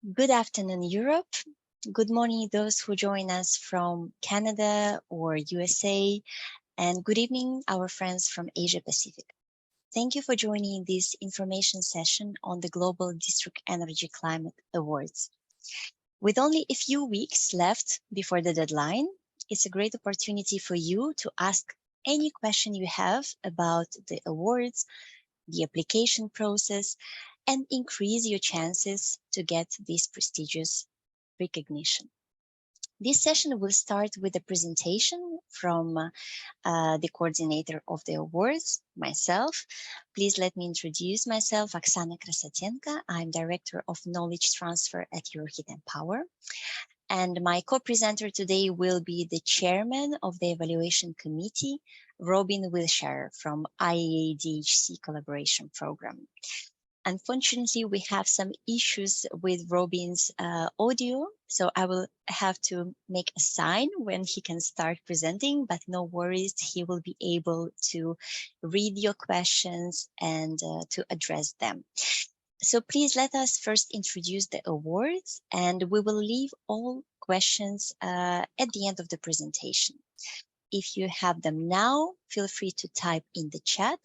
Good afternoon, Europe. Good morning, those who join us from Canada or USA, and good evening, our friends from Asia Pacific. Thank you for joining this information session on the Global District Energy Climate Awards. With only a few weeks left before the deadline, it's a great opportunity for you to ask any question you have about the awards, the application process, and increase your chances to get this prestigious recognition. This session will start with a presentation from the coordinator of the awards, myself. Please let me introduce myself, Aksana Krasatsenka. I'm Director of Knowledge Transfer at Euroheat Power. And my co-presenter today will be the chairman of the evaluation committee, Robin Wiltshire from IEA DHC collaboration program. Unfortunately, we have some issues with Robin's audio, so I will have to make a sign when he can start presenting, but no worries, he will be able to read your questions and to address them. So please let us first introduce the awards, and we will leave all questions at the end of the presentation. If you have them now, feel free to type in the chat.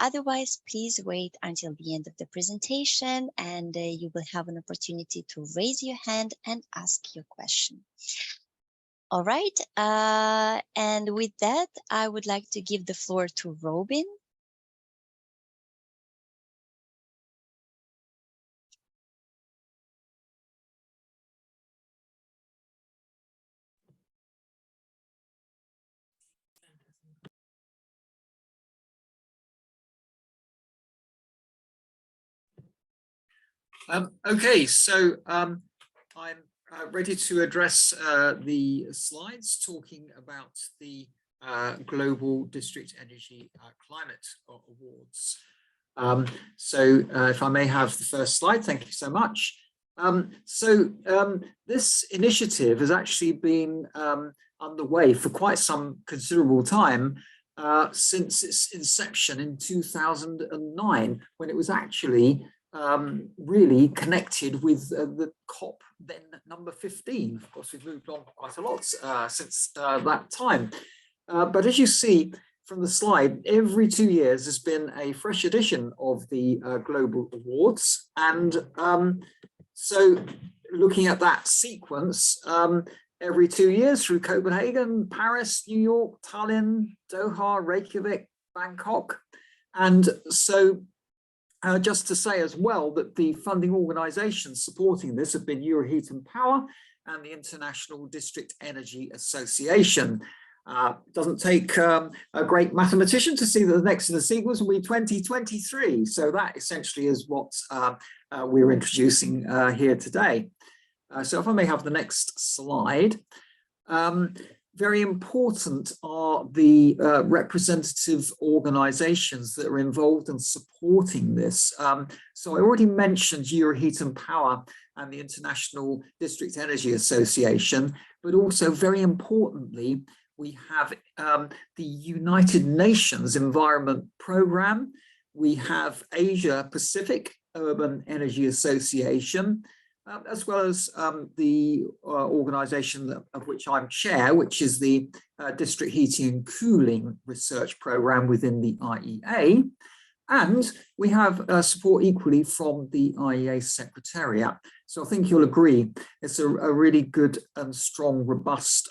Otherwise, please wait until the end of the presentation and you will have an opportunity to raise your hand and ask your question. All right, and with that, I would like to give the floor to Robin. Okay, so I'm ready to address the slides talking about the Global District Energy Climate Awards. If I may have the first slide, thank you so much. This initiative has actually been underway for quite some considerable time since its inception in 2009, when it was actually really connected with the COP, then number 15. Of course, we've moved on quite a lot since that time. But as you see from the slide, every 2 years there's been a fresh edition of the Global Awards. And so looking at that sequence, every 2 years through Copenhagen, Paris, New York, Tallinn, Doha, Reykjavik, Bangkok. And so just to say as well that the funding organizations supporting this have been Euroheat Power and the International District Energy Association. Doesn't take a great mathematician to see that the next in the sequence will be 2023. So that essentially is what we're introducing here today. So if I may have the next slide. Very important are the representative organizations that are involved in supporting this. So I already mentioned Euroheat Power and the International District Energy Association, but also very importantly, we have the United Nations Environment Programme. We have Asia Pacific Urban Energy Association, as well as the organization of which I'm chair, which is the District Heating and Cooling Research Programme within the IEA. And we have support equally from the IEA Secretariat. So I think you'll agree it's a really good and strong, robust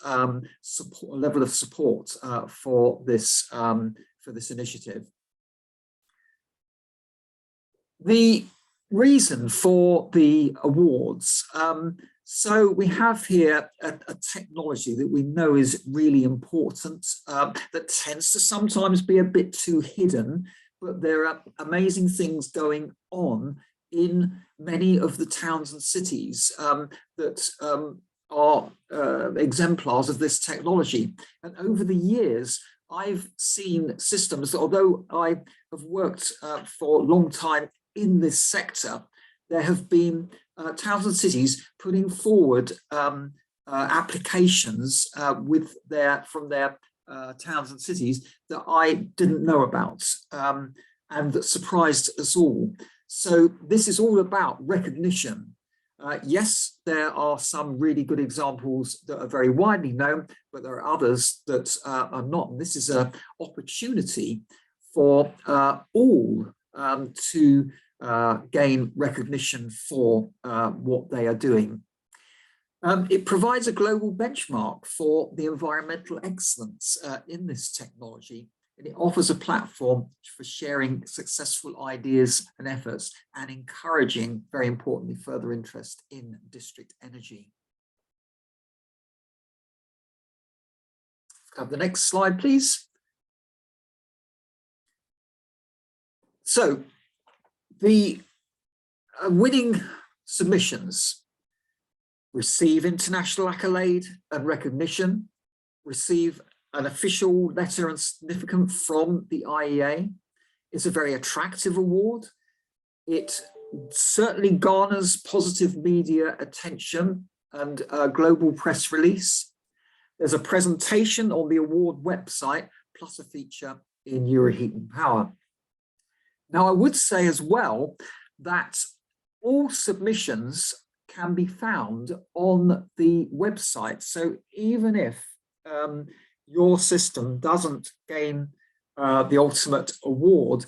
support, level of support for this initiative. The reason for the awards. So we have here a technology that we know is really important, that tends to sometimes be a bit too hidden, but there are amazing things going on in many of the towns and cities that are exemplars of this technology. And over the years, I've seen systems that, although I have worked for a long time in this sector, there have been towns and cities putting forward applications from their towns and cities that I didn't know about and that surprised us all. So this is all about recognition. Yes, there are some really good examples that are very widely known, but there are others that are not. And this is an opportunity for all to gain recognition for what they are doing. It provides a global benchmark for the environmental excellence in this technology. And it offers a platform for sharing successful ideas and efforts and encouraging, very importantly, further interest in district energy. Have the next slide, please. So the winning submissions receive international accolade and recognition, receive an official letter and certificate from the IEA. It's a very attractive award. It certainly garners positive media attention and a global press release. There's a presentation on the award website, plus a feature in Euroheat Power. Now, I would say as well that all submissions can be found on the website. So even if your system doesn't gain the ultimate award,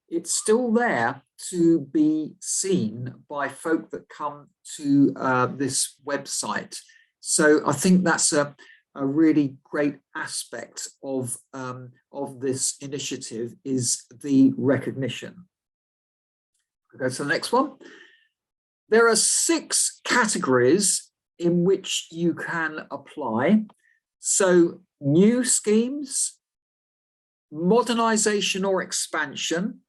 it's still there to be seen by folk that come to this website. So I think that's a really great aspect of this initiative, is the recognition. We'll go to the next one. There are 6 categories in which you can apply. So new schemes, modernization or expansion,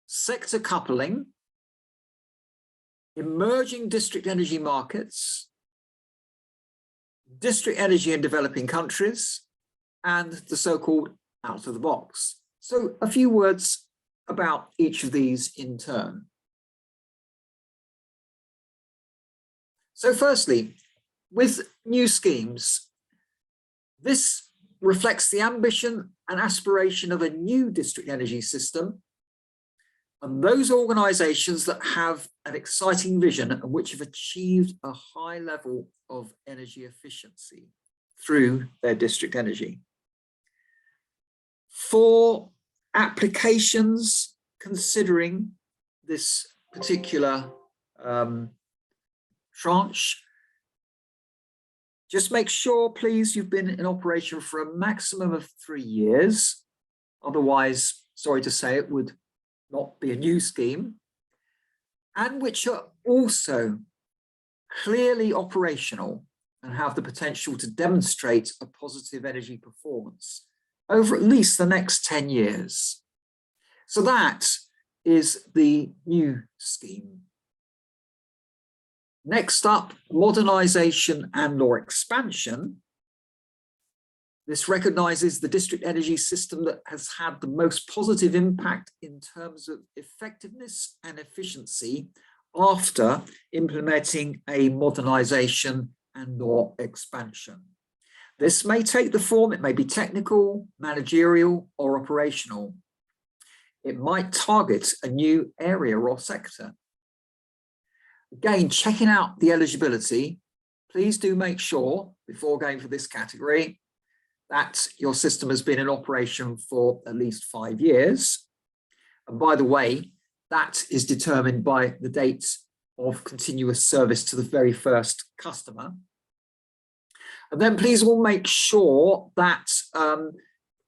sector coupling, emerging district energy markets, district energy in developing countries, and the so-called out of the box. So a few words about each of these in turn. So firstly, with new schemes, this reflects the ambition and aspiration of a new district energy system, and those organisations that have an exciting vision and which have achieved a high level of energy efficiency through their district energy. For applications considering this particular tranche, just make sure, please, you've been in operation for a maximum of 3 years. Otherwise, sorry to say, it would not be a new scheme, and which are also clearly operational and have the potential to demonstrate a positive energy performance over at least the next 10 years. So that is the new scheme. Next up, modernisation and/or expansion. This recognises the district energy system that has had the most positive impact in terms of effectiveness and efficiency after implementing a modernisation and/or expansion. This may take the form, it may be technical, managerial, or operational. It might target a new area or sector. Again, checking out the eligibility, please do make sure before going for this category that your system has been in operation for at least 5 years. And by the way, that is determined by the date of continuous service to the very first customer. And then please all make sure that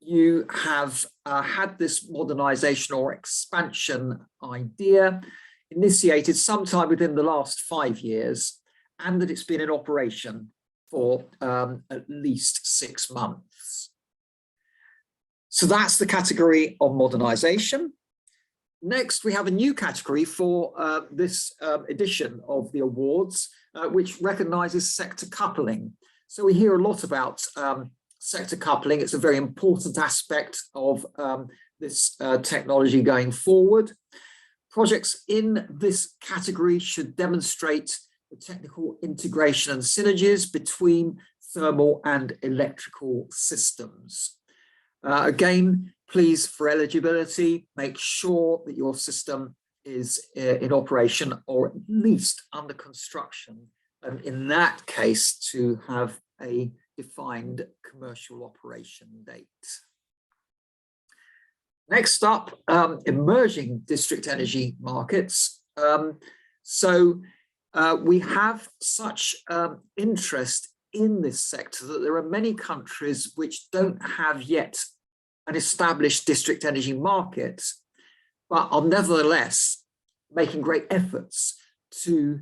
you have had this modernisation or expansion idea initiated sometime within the last 5 years, and that it's been in operation for at least 6 months. So that's the category of modernisation. Next, we have a new category for this edition of the awards, which recognises sector coupling. So we hear a lot about sector coupling. It's a very important aspect of this technology going forward. Projects in this category should demonstrate the technical integration and synergies between thermal and electrical systems. Again, please, for eligibility, make sure that your system is in operation or at least under construction, and in that case to have a defined commercial operation date. Next up, emerging district energy markets. We have such interest in this sector that there are many countries which don't have yet an established district energy market, but are nevertheless making great efforts to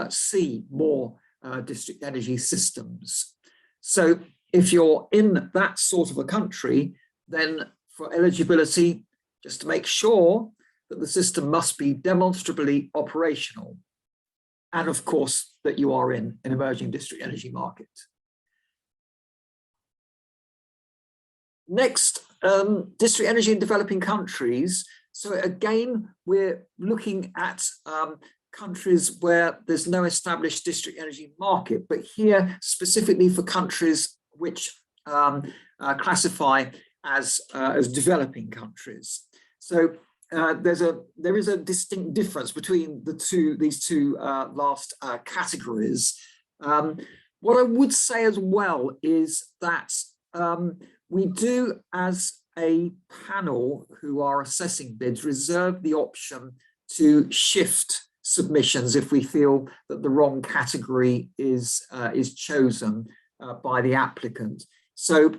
see more district energy systems. So if you're in that sort of a country, then for eligibility, just to make sure that the system must be demonstrably operational. And of course, that you are in an emerging district energy market. Next, district energy in developing countries. So again, we're looking at countries where there's no established district energy market, but here specifically for countries which classify as developing countries. So there is a distinct difference between these two last categories. What I would say as well is that we do, as a panel who are assessing bids, reserve the option to shift submissions if we feel that the wrong category is chosen by the applicant. So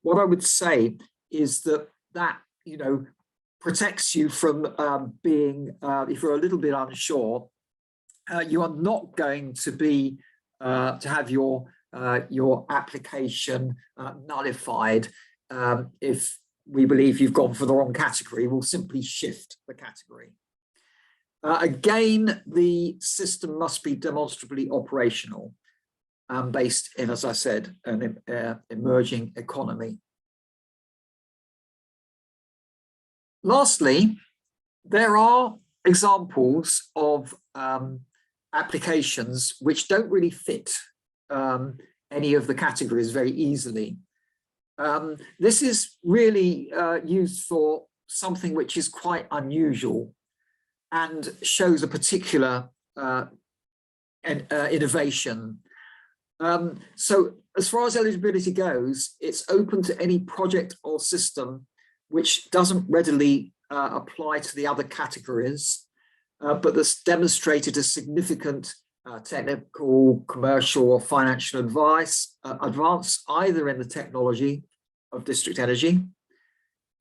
what I would say is that protects you from being, if you're a little bit unsure, you are not going to be to have your application nullified if we believe you've gone for the wrong category. We'll simply shift the category. Again, the system must be demonstrably operational, based in, as I said, an emerging economy. Lastly, there are examples of applications which don't really fit any of the categories very easily. This is really used for something which is quite unusual and shows a particular innovation. So as far as eligibility goes, it's open to any project or system which doesn't readily apply to the other categories, but that's demonstrated a significant technical, commercial, or financial advance either in the technology of district energy,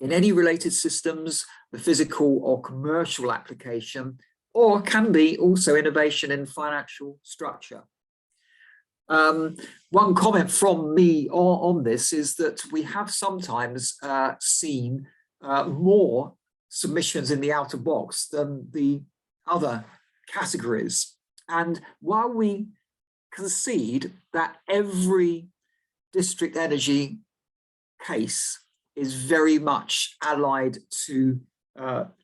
in any related systems, the physical or commercial application, or can be also innovation in financial structure. One comment from me on this is that we have sometimes seen more submissions in the outer box than the other categories. And while we concede that every district energy case is very much allied to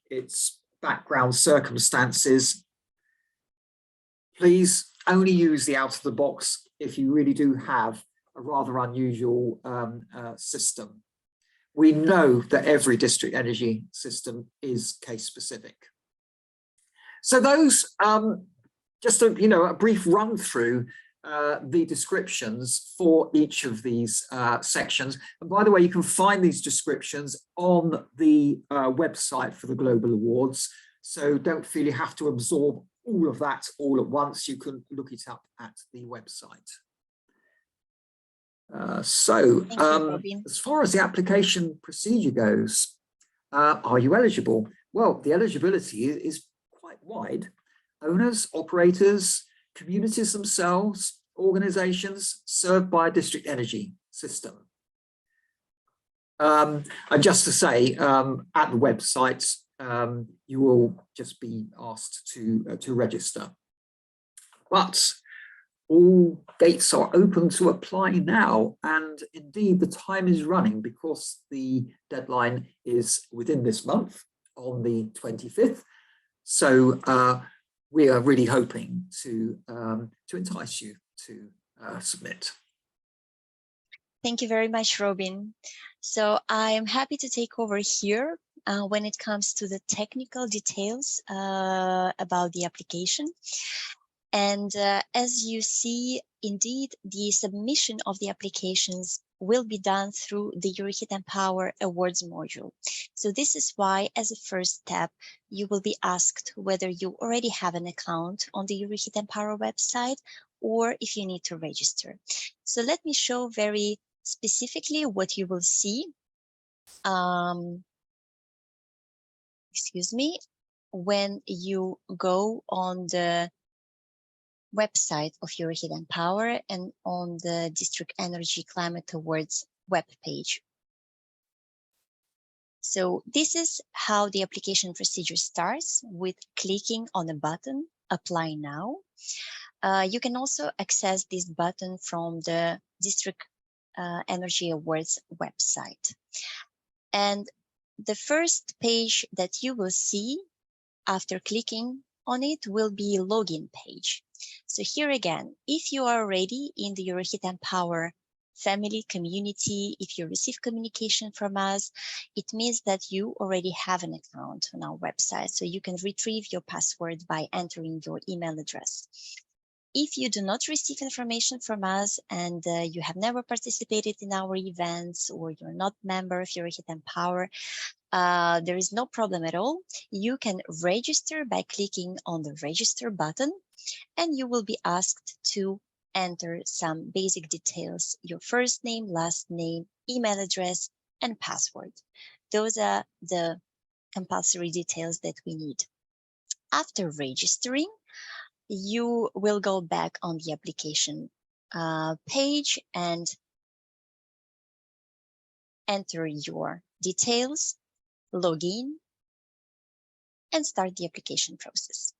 its background circumstances, please only use the out of the box if you really do have a rather unusual system. We know that every district energy system is case specific. So those, just a brief run through the descriptions for each of these sections. And by the way, you can find these descriptions on the website for the Global Awards. So don't feel you have to absorb all of that all at once. You can look it up at the website. As far as the application procedure goes, are you eligible? Well, the eligibility is quite wide. Owners, operators, communities themselves, organizations served by a district energy system. And just to say, at the website, you will just be asked to register. But all gates are open to apply now, and indeed the time is running because the deadline is within this month on the 25th. So we are really hoping to entice you to submit. Thank you very much, Robin. So I am happy to take over here when it comes to the technical details about the application. And as you see, indeed, the submission of the applications will be done through the Euroheat Power Awards module. So this is why, as a first step, you will be asked whether you already have an account on the Euroheat Power website or if you need to register. So let me show very specifically what you will see. Excuse me, when you go on the website of Euroheat Power and on the District Energy Climate Awards webpage. So this is how the application procedure starts, with clicking on a button, Apply Now. You can also access this button from the District Energy Awards website. And the first page that you will see after clicking on it will be a login page. So here again, if you are already in the Euroheat Power family community, if you receive communication from us, it means that you already have an account on our website. So you can retrieve your password by entering your email address. If you do not receive information from us and you have never participated in our events, or you're not a member of Euroheat Power, there is no problem at all. You can register by clicking on the register button, and you will be asked to enter some basic details: your first name, last name, email address, and password. Those are the compulsory details that we need. After registering, you will go back on the application page and enter your details, log in, and start the application process.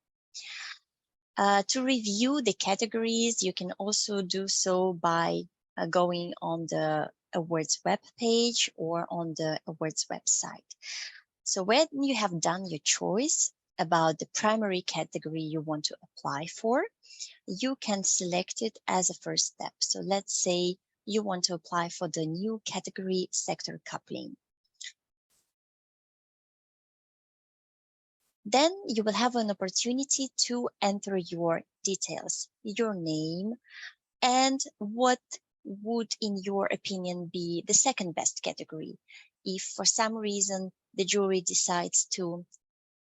To review the categories, you can also do so by going on the awards web page or on the awards website. So when you have done your choice about the primary category you want to apply for, you can select it as a first step. So let's say you want to apply for the new category, sector coupling. Then you will have an opportunity to enter your details, your name, and what would, in your opinion, be the second best category if for some reason the jury decides to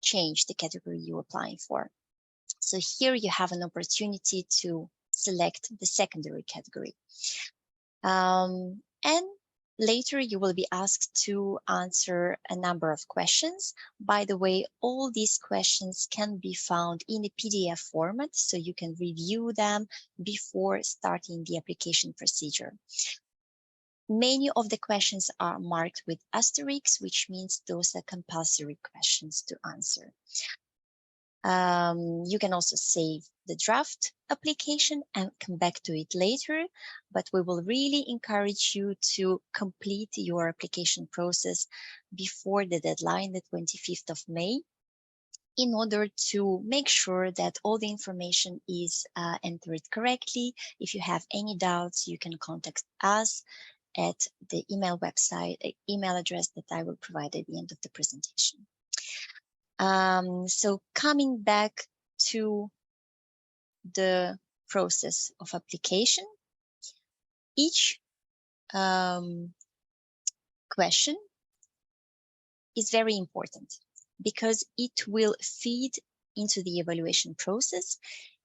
change the category you're applying for. So here you have an opportunity to select the secondary category. And later you will be asked to answer a number of questions. By the way, all these questions can be found in a PDF format, so you can review them before starting the application procedure. Many of the questions are marked with asterisks, which means those are compulsory questions to answer. You can also save the draft application and come back to it later, but we will really encourage you to complete your application process before the deadline, the 25th of May, in order to make sure that all the information is entered correctly. If you have any doubts, you can contact us at the email address that I will provide at the end of the presentation. So coming back to the process of application, each question is very important because it will feed into the evaluation process,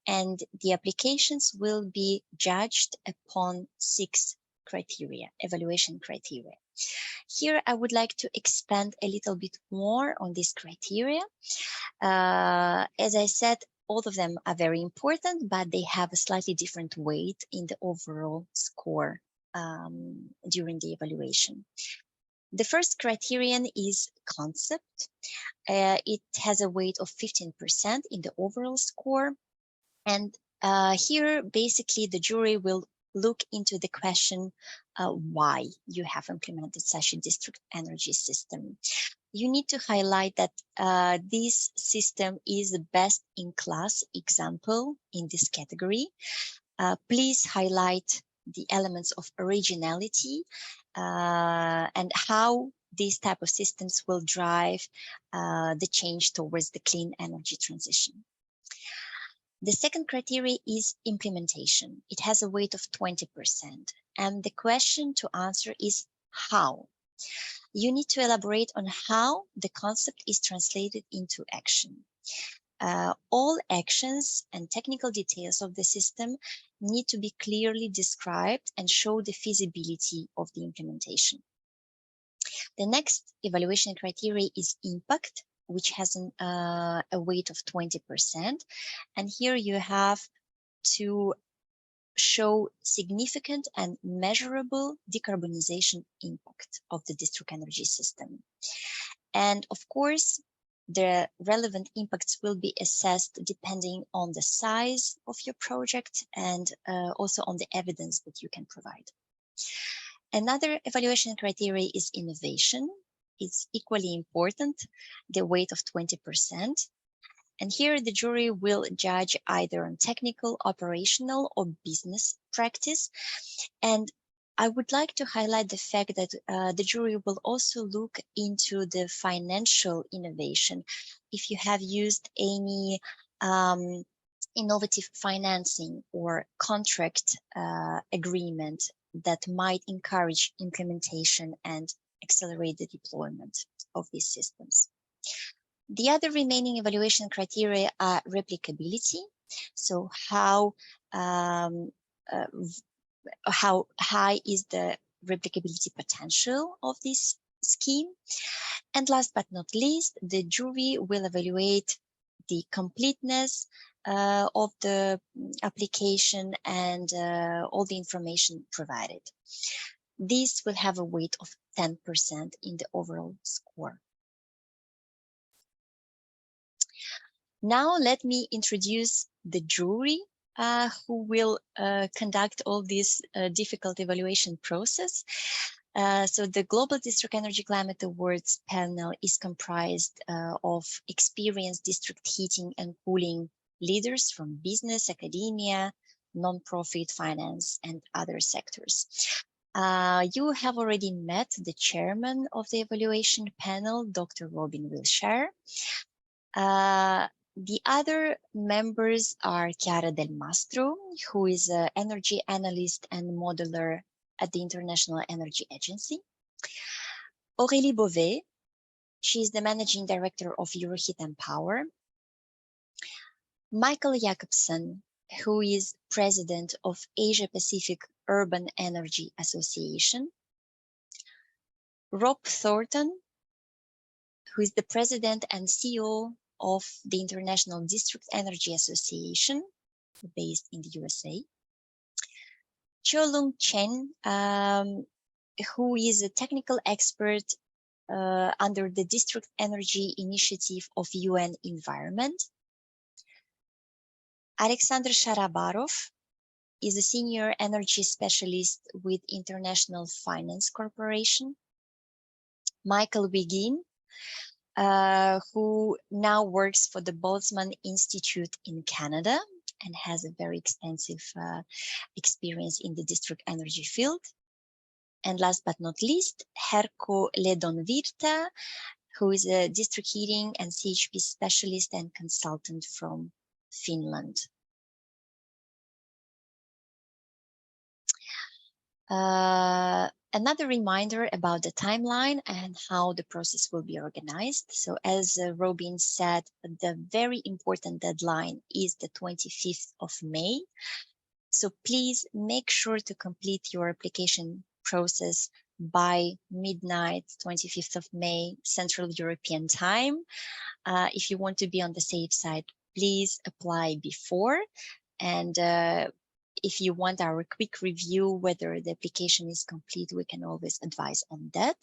and the applications will be judged upon 6 criteria, evaluation criteria. Here, I would like to expand a little bit more on this criteria. As I said, all of them are very important, but they have a slightly different weight in the overall score during the evaluation. The first criterion is concept. It has a weight of 15% in the overall score. And here, basically, the jury will look into the question why you have implemented such a district energy system. You need to highlight that this system is the best in class example in this category. Please highlight the elements of originality and how these type of systems will drive the change towards the clean energy transition. The second criteria is implementation. It has a weight of 20%. And the question to answer is how? You need to elaborate on how the concept is translated into action. All actions and technical details of the system need to be clearly described and show the feasibility of the implementation. The next evaluation criteria is impact, which has a weight of 20%. And here you have to show significant and measurable decarbonization impact of the district energy system. And of course, the relevant impacts will be assessed depending on the size of your project and also on the evidence that you can provide. Another evaluation criteria is innovation. It's equally important, the weight of 20%. And here the jury will judge either on technical, operational, or business practice. And I would like to highlight the fact that the jury will also look into the financial innovation. If you have used any innovative financing or contract agreement that might encourage implementation and accelerate the deployment of these systems. The other remaining evaluation criteria are replicability. So how high is the replicability potential of this scheme? And last but not least, the jury will evaluate the completeness of the application and all the information provided. This will have a weight of 10% in the overall score. Now let me introduce the jury who will conduct all this difficult evaluation process. So the Global District Energy Climate Awards panel is comprised of experienced district heating and cooling leaders from business, academia, non-profit, finance, and other sectors. You have already met the chairman of the evaluation panel, Dr. Robin Wiltshire. The other members are Chiara Del Mastro, who is an energy analyst and modeler at the International Energy Agency. Aurélie Beauvais, she is the managing director of Euroheat Power. Michael Jacobson, who is president of Asia Pacific Urban Energy Association. Rob Thornton, who is the president and CEO of the International District Energy Association, based in the USA. Chiolung Chen, who is a technical expert under the District Energy Initiative of UN Environment. Alexander Sharabarov is a senior energy specialist with International Finance Corporation. Michael Wiggin, who now works for the Boltzmann Institute in Canada and has a very extensive experience in the district energy field. And last but not least, Herko Ledonvirta, who is a district heating and CHP specialist and consultant from Finland. Another reminder about the timeline and how the process will be organized. So as Robin said, the very important deadline is the 25th of May. So please make sure to complete your application process by midnight, 25th of May, Central European time. If you want to be on the safe side, please apply before. And if you want our quick review whether the application is complete, we can always advise on that.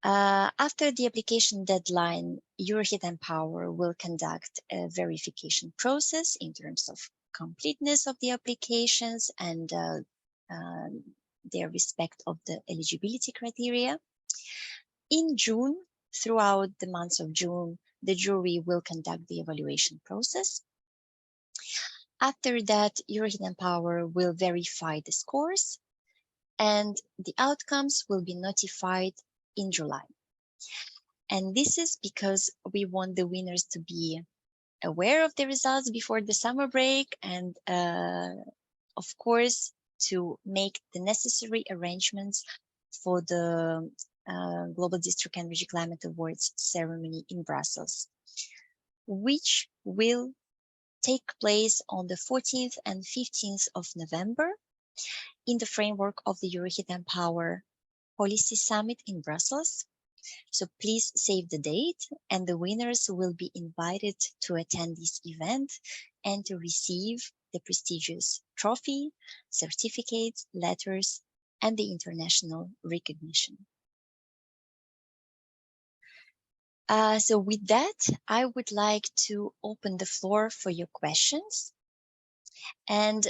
After the application deadline, Euroheat Power will conduct a verification process in terms of completeness of the applications and their respect of the eligibility criteria. In June, throughout the months of June, the jury will conduct the evaluation process. After that, Euroheat Power will verify the scores and the outcomes will be notified in July. And this is because we want the winners to be aware of the results before the summer break and, of course, to make the necessary arrangements for the Global District Energy Climate Awards ceremony in Brussels, which will take place on the 14th and 15th of November in the framework of the Euroheat Power Policy Summit in Brussels. So please save the date, and the winners will be invited to attend this event and to receive the prestigious trophy, certificates, letters, and the international recognition. So with that, I would like to open the floor for your questions. And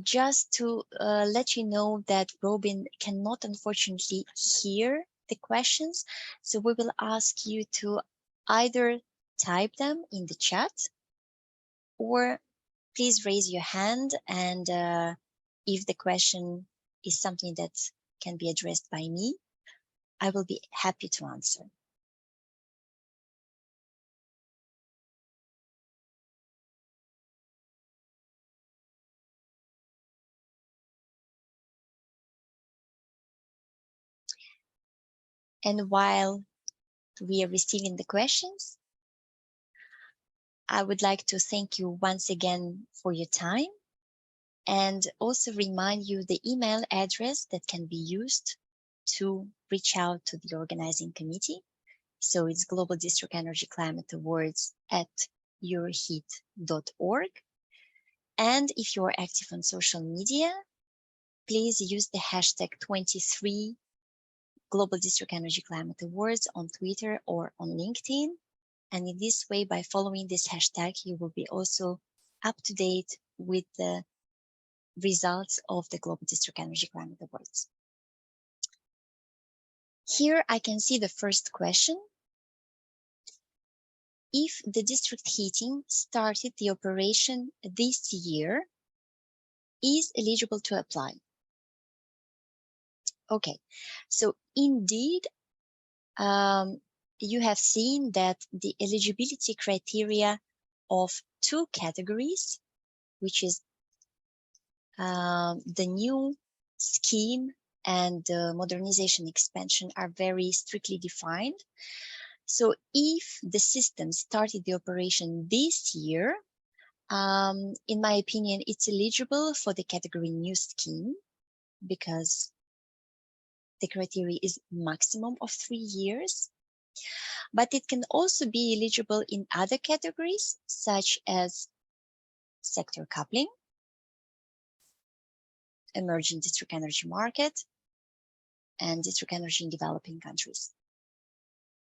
just to let you know that Robin cannot unfortunately hear the questions, so we will ask you to either type them in the chat or please raise your hand, and if the question is something that can be addressed by me, I will be happy to answer. And while we are receiving the questions, I would like to thank you once again for your time and also remind you the email address that can be used to reach out to the organizing committee. So it's Global District Energy Climate Awards at euroheat.org. And if you're active on social media, please use the hashtag 23 Global District Energy Climate Awards on Twitter or on LinkedIn. And in this way, by following this hashtag, you will be also up to date with the results of the Global District Energy Climate Awards. Here I can see the first question. If the district heating started the operation this year, is eligible to apply? Okay, so indeed, you have seen that the eligibility criteria of two categories, which is the new scheme and the modernization expansion, are very strictly defined. So if the system started the operation this year, in my opinion, it's eligible for the category new scheme because the criteria is maximum of 3 years. But it can also be eligible in other categories, such as sector coupling, emerging district energy market, and district energy in developing countries.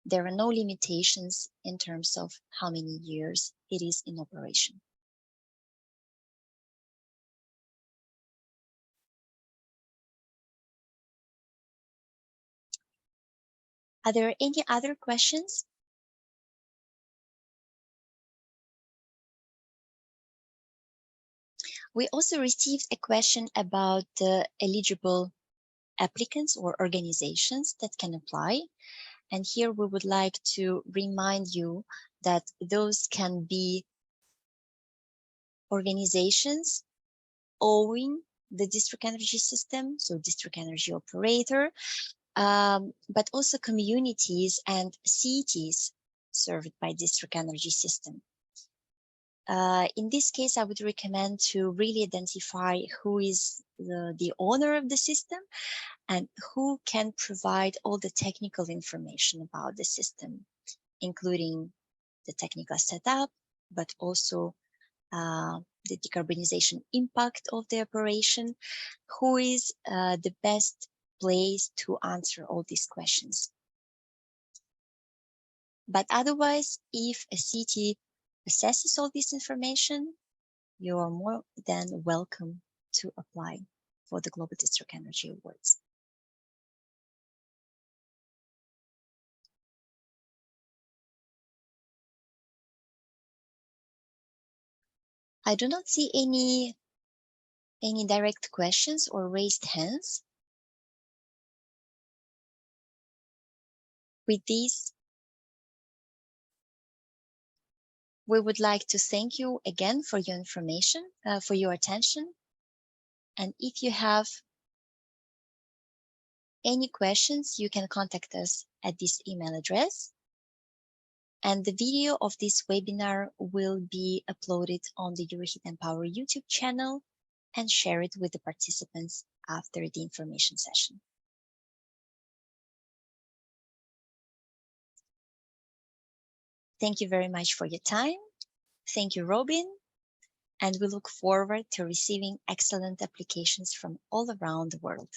There are no limitations in terms of how many years it is in operation. Are there any other questions? We also received a question about the eligible applicants or organizations that can apply. And here we would like to remind you that those can be organizations owning the district energy system, so district energy operator, but also communities and cities served by district energy system. In this case, I would recommend to really identify who is the owner of the system and who can provide all the technical information about the system, including the technical setup, but also the decarbonization impact of the operation, who is the best place to answer all these questions. But otherwise, if a city assesses all this information, you are more than welcome to apply for the Global District Energy Awards. I do not see any direct questions or raised hands. With this, we would like to thank you again for your information, for your attention. And if you have any questions, you can contact us at this email address. And the video of this webinar will be uploaded on the Euroheat Power YouTube channel and share it with the participants after the information session. Thank you very much for your time. Thank you, Robin. And we look forward to receiving excellent applications from all around the world.